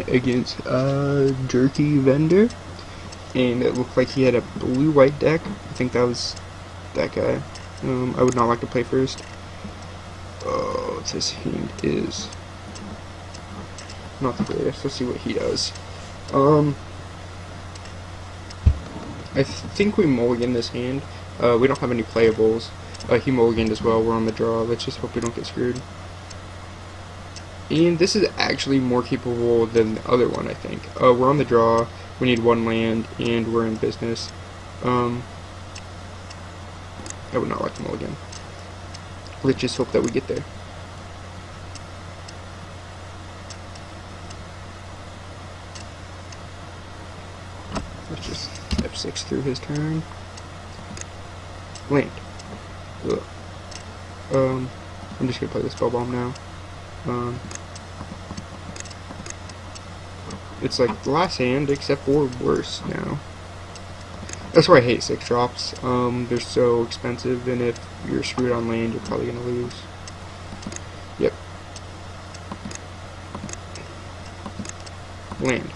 against Jerky Vendor, and it looked like he had a blue-white deck. I think that was that guy. I would not like to play first. Oh, his hand is not the greatest. Let's see what he does. I think we mulligan this hand. We don't have any playables. He mulliganed as well. We're on the draw. Let's just hope we don't get screwed. And this is actually more capable than the other one, I think. We're on the draw. We need one land, and we're in business. I would not like to mulligan. Let's just hope that we get there. Let's just F6 through his turn. Land. Ugh. I'm just gonna play the spell bomb now. It's like the last hand, except for worse now. That's why I hate 6 drops. They're so expensive, and if you're screwed on land, you're probably gonna lose. Yep. Land.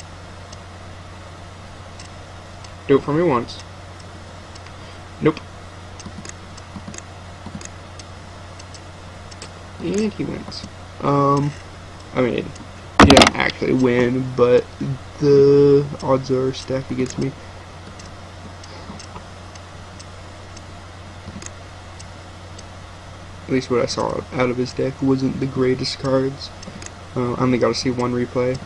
Do it for me once. Nope. And he wins. I mean, he didn't actually win, but the odds are stacked against me. At least what I saw out of his deck wasn't the greatest cards. I only got to see one replay,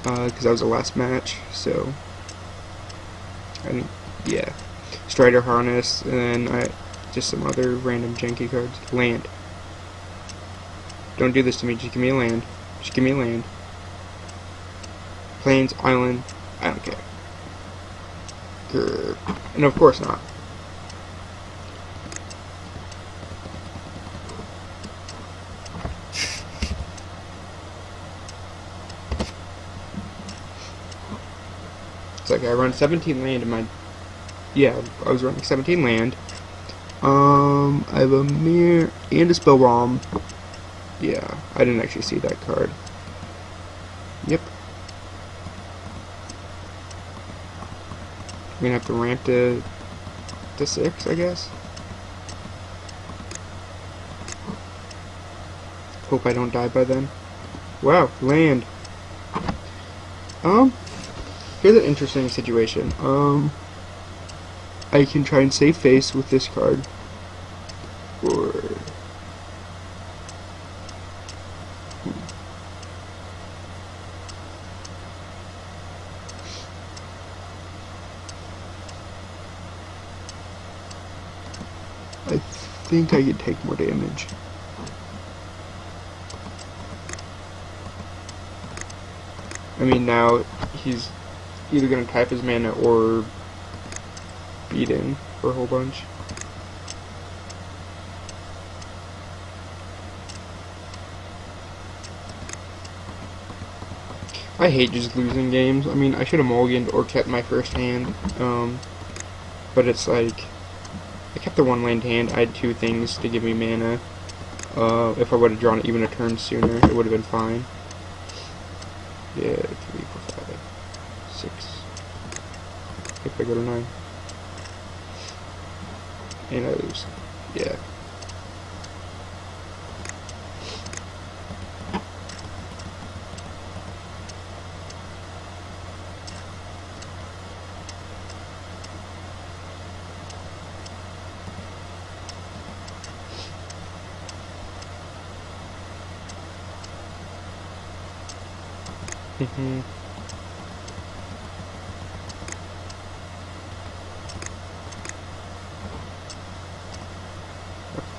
because that was the last match, so, I mean, yeah. Strider Harness, and then just some other random janky cards. Land. Don't do this to me, just give me a land. Just give me a land. Plains, island, I don't care. Grr. And of course not. It's like I run 17 land in my... Yeah, I was running 17 land. I have a mirror and a spell bomb. Yeah, I didn't actually see that card. Yep. I'm gonna have to ramp to 6, I guess. Hope I don't die by then. Wow, land. Here's an interesting situation. I can try and save face with this card. Or... I think I could take more damage. I mean, now he's either going to tap his mana or beat in for a whole bunch. I hate just losing games. I mean, I should have mulliganed or kept my first hand, but it's like, I kept the one land hand. I had 2 things to give me mana. If I would have drawn it even a turn sooner, it would have been fine. Yeah, 3, 4, 5, 6. If I go to 9. And I lose. Yeah.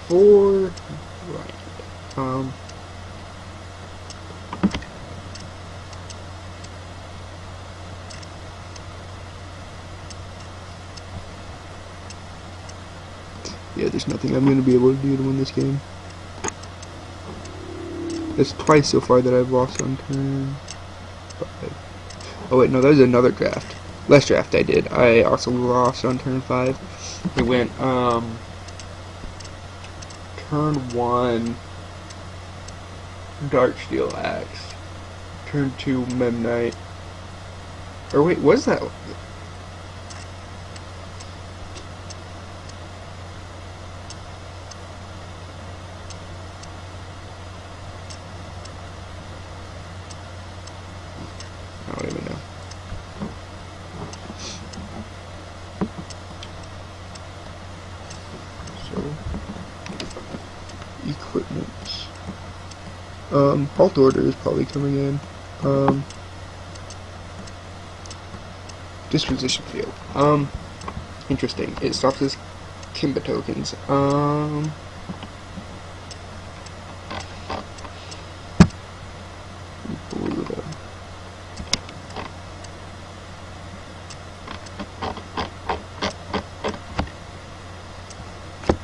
Four, right. Yeah, there's nothing I'm going to be able to do to win this game. It's twice so far that I've lost on turn 5. Oh wait, no, that was another draft. Last draft I did, I also lost on turn 5. We went, turn 1, Dark Steel Axe. Turn 2 Memnite. Or wait, what is that? I don't even know. So, equipment. Halt order is probably coming in. Disposition field. Interesting. It stops as Kimba tokens. Brutal.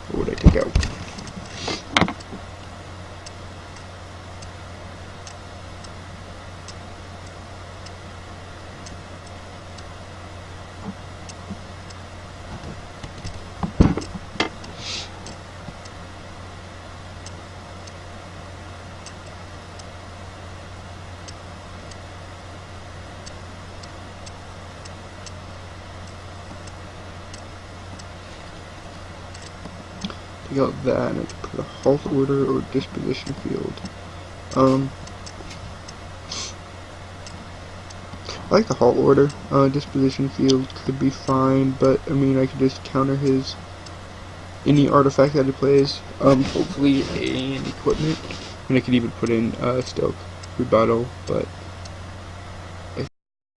What would I take out? Take out that, and I can put a halt order or disposition field. I like the halt order. Disposition field could be fine, but I mean I could just counter his any artifact that he plays. Hopefully an equipment, and I could even put in stealth rebuttal, but